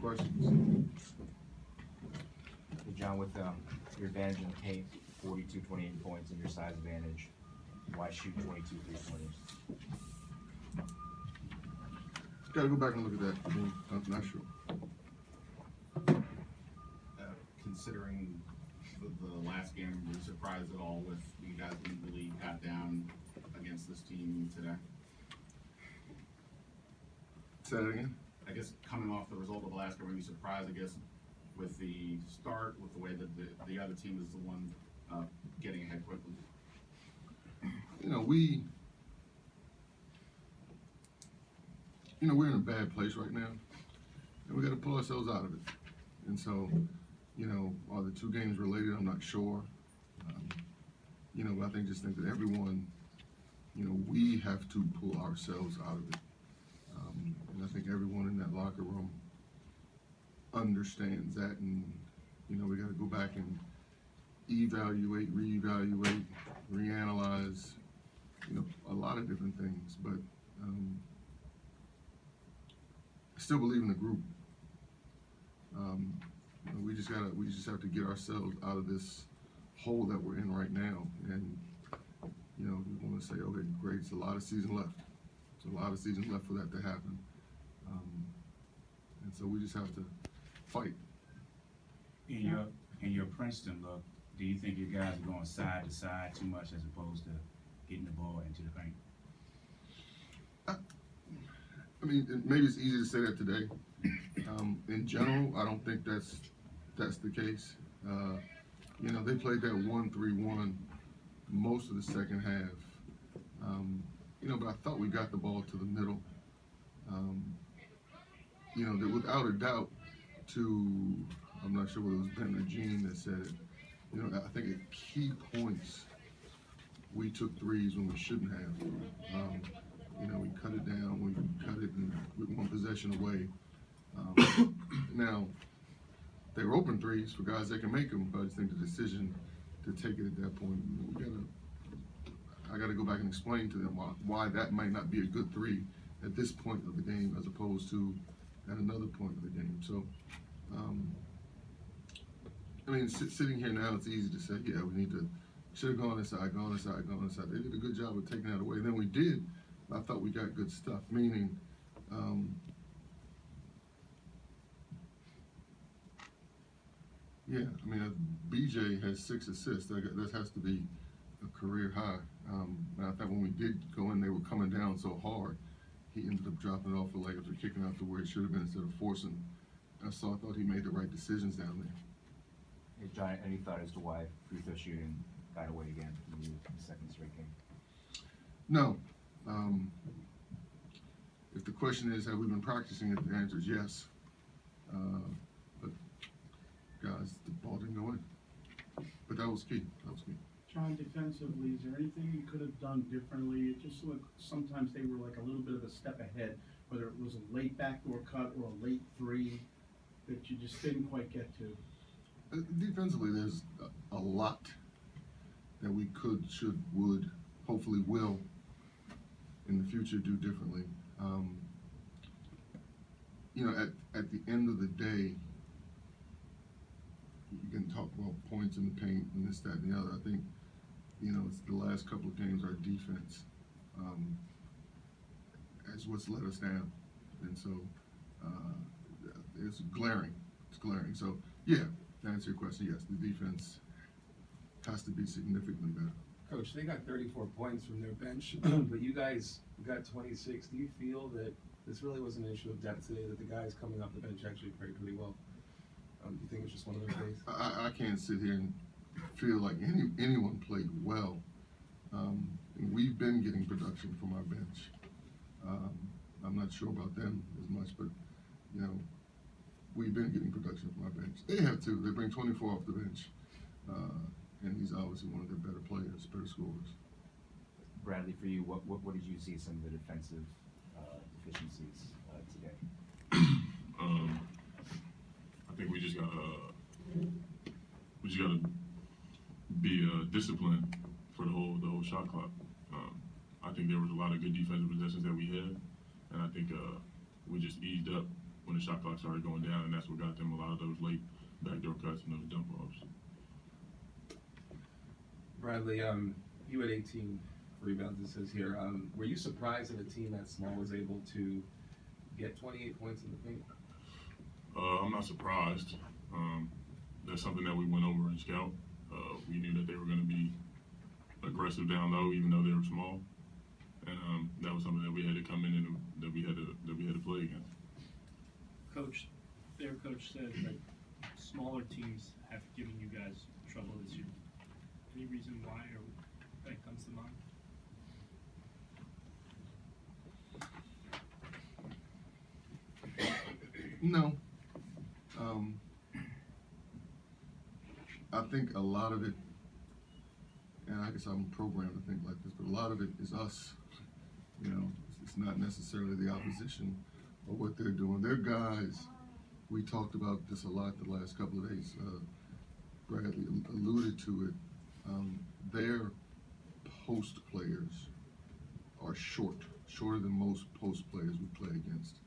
questions? Hey, John, with your advantage in the paint, 42, 28 points, and your size advantage, why shoot 22 3-pointers? Gotta go back and look at that. I mean, I'm not sure. Considering the last game, were you surprised at all with you guys didn't really got down against this team today? Say that again? I guess coming off the result of the last game, were you surprised, I guess, with the start, with the way that the other team is the one getting ahead quickly? You know, we're in a bad place right now, and we got to pull ourselves out of it. And so, you know, are the two games related? I'm not sure. You know, but I just think that everyone, you know, we have to pull ourselves out of it. And I think everyone in that locker room understands that, and you know, we got to go back and evaluate, reevaluate, reanalyze, you know, a lot of different things. But I still believe in the group. You know, we just have to get ourselves out of this hole that we're in right now. And you know, we want to say, okay, great, it's a lot of season left. It's a lot of season left for that to happen. And so we just have to fight. In your Princeton look, do you think your guys are going side to side too much as opposed to getting the ball into the paint? I mean, maybe it's easy to say that today. In general, I don't think that's the case. You know, they played that 1-3-1 most of the second half. You know, but I thought we got the ball to the middle. You know, that without a doubt, I'm not sure whether it was Ben or Gene that said it. You know, I think at key points we took threes when we shouldn't have. You know, we cut it down, we cut it and with one possession away. Now, they were open threes for guys that can make them, but I just think the decision to take it at that point, I got to go back and explain to them why that might not be a good three at this point of the game as opposed to at another point of the game. So, I mean, sitting here now, it's easy to say, yeah, we should have gone inside. They did a good job of taking that away. Then we did. I thought we got good stuff, meaning, yeah, I mean, BJ has 6 assists. That has to be a career high. And I thought when we did go in, they were coming down so hard. He ended up dropping it off the layups or kicking out to where it should have been instead of forcing. So I thought he made the right decisions down there. Hey, John, any thought as to why free throw shooting got away again in the second straight game? No. If the question is, have we been practicing it, the answer is yes. But guys, the ball didn't go in. But that was key. John, defensively, is there anything you could have done differently? It just looked, sometimes they were like a little bit of a step ahead, whether it was a late backdoor cut or a late three that you just didn't quite get to. Defensively, there's a lot that we could, should, would, hopefully will in the future do differently. You know, at the end of the day, you can talk about points in the paint and this, that, and the other. I think, you know, it's the last couple of games, our defense is what's let us down. And so it's glaring. So, yeah, to answer your question, yes, the defense has to be significantly better. Coach, they got 34 points from their bench, but you guys got 26. Do you feel that this really was an issue of depth today, that the guys coming off the bench actually played pretty well? Do you think it's just one of those days? I can't sit here and feel like anyone played well. We've been getting production from our bench. I'm not sure about them as much, but, you know, we've been getting production from our bench. They have too. They bring 24 off the bench. And he's obviously one of their better players, better scorers. Bradley, for you, what did you see some of the defensive deficiencies today? I think we just gotta be disciplined for the whole shot clock. I think there was a lot of good defensive possessions that we had, and I think we just eased up when the shot clock started going down, and that's what got them a lot of those late backdoor cuts and those dump offs. Bradley, you had 18 rebounds, it says here. Were you surprised that a team that small was able to get 28 points in the paint? I'm not surprised. That's something that we went over in scout. We knew that they were going to be aggressive down low, even though they were small, and that was something that we had to come in and that we had to play against. Coach, their coach said that smaller teams have given you guys trouble this year. Any reason why or that comes to mind? No. I think a lot of it, and I guess I'm programmed to think like this, but a lot of it is us. You know, it's not necessarily the opposition or what they're doing. They're guys, we talked about this a lot the last couple of days. Bradley alluded to it. Their post players are shorter than most post players we play against.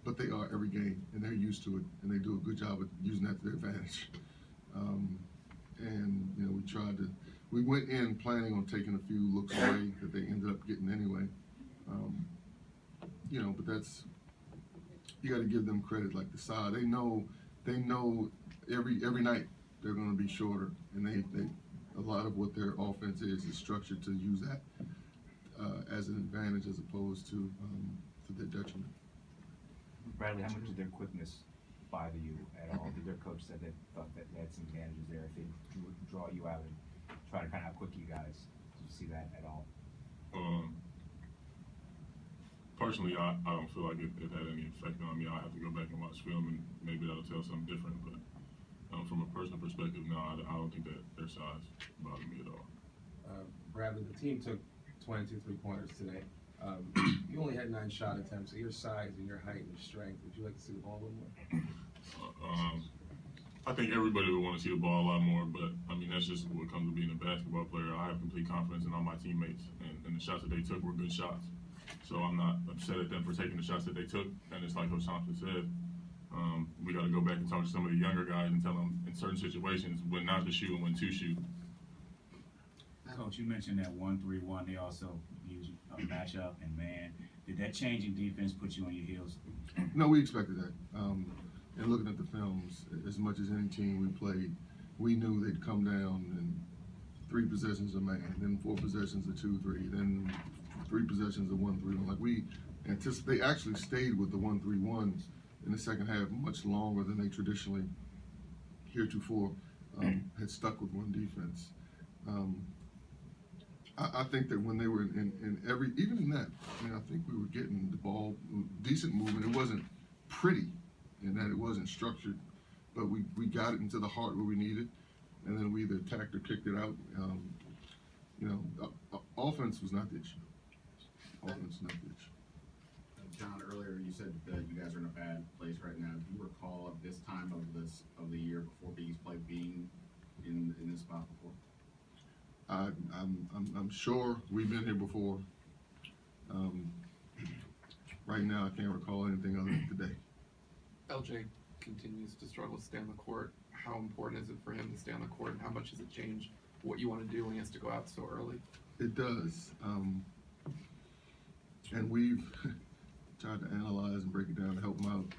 But they are every game, and they're used to it, and they do a good job of using that to their advantage. And you know, we went in planning on taking a few looks away that they ended up getting anyway. You know, but that's, you got to give them credit. Like the side, they know every night they're going to be shorter, and they a lot of what their offense is structured to use that as an advantage as opposed to their detriment. Bradley, how much did their quickness bother you at all? Did their coach said they thought that they had some advantages there if they draw you out and try to kind of outquick you guys? Did you see that at all? Personally, I don't feel like it had any effect on me. I have to go back and watch film, and maybe that'll tell something different. But from a personal perspective, no, I don't think that their size bothered me at all. Bradley, the team took 22 3-pointers today. You only had 9 shot attempts. At your size and your height and your strength, would you like to see the ball a little more? I think everybody would want to see the ball a lot more, but I mean, that's just what comes with being a basketball player. I have complete confidence in all my teammates, and the shots that they took were good shots. So I'm not upset at them for taking the shots that they took. And it's like Coach Thompson said, we got to go back and talk to some of the younger guys and tell them in certain situations when not to shoot and when to shoot. Coach, you mentioned that 1-3-1. They also use a matchup and man. Did that change in defense put you on your heels? No, we expected that. And looking at the films, as much as any team we played, we knew they'd come down and 3 possessions of man, then 4 possessions of 2-3, then 3 possessions of 1-3-1. Like we anticipate, they actually stayed with the 1-3-1s in the second half much longer than they traditionally heretofore had stuck with one defense. I think that when they were in every, even in that, I mean, I think we were getting the ball, decent movement. It wasn't pretty in that it wasn't structured, but we got it into the heart where we needed, and then we either attacked or kicked it out. You know, offense was not the issue. Offense is not the issue. John, earlier you said that you guys are in a bad place right now. Do you recall at this time of the year before Biggs played being in this spot before? I'm sure we've been here before. Right now, I can't recall anything other than today. LJ continues to struggle to stay on the court. How important is it for him to stay on the court, and how much does it change what you want to do when he has to go out so early? It does. And we've tried to analyze and break it down to help him out.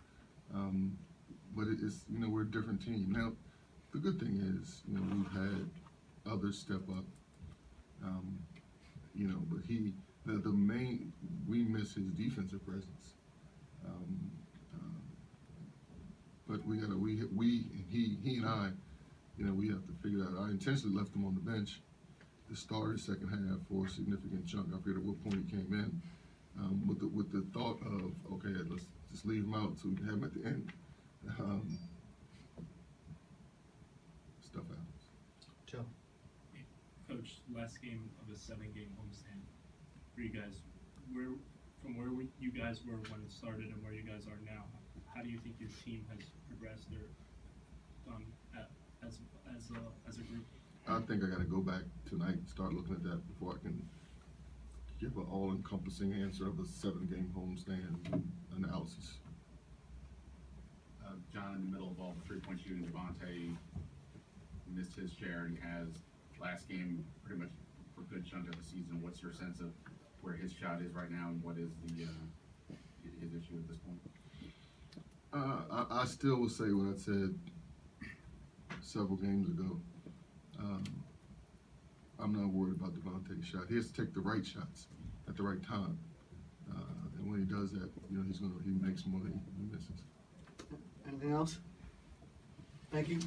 But it's, you know, we're a different team. Now, the good thing is, you know, we've had others step up. You know, but the main, we miss his defensive presence. But he and I, you know, we have to figure out. I intentionally left him on the bench to start his second half for a significant chunk. I forget at what point he came in, with the thought of, okay, let's just leave him out so we can have him at the end. Stuff happens. Joe. Coach, last game of a 7-game homestand for you guys, from where you guys were when it started and where you guys are now, how do you think your team has progressed or as a group? I think I got to go back tonight and start looking at that before I can give an all-encompassing answer of a 7-game homestand analysis. you and Devontae missed his share, and he has last game pretty much for a good chunk of the season. What's your sense of where his shot is right now, and what is the his issue at this point? I still will say what I said several games ago. I'm not worried about Devontae's shot. He has to take the right shots at the right time. And when he does that, he makes more than he misses. Anything else? Thank you.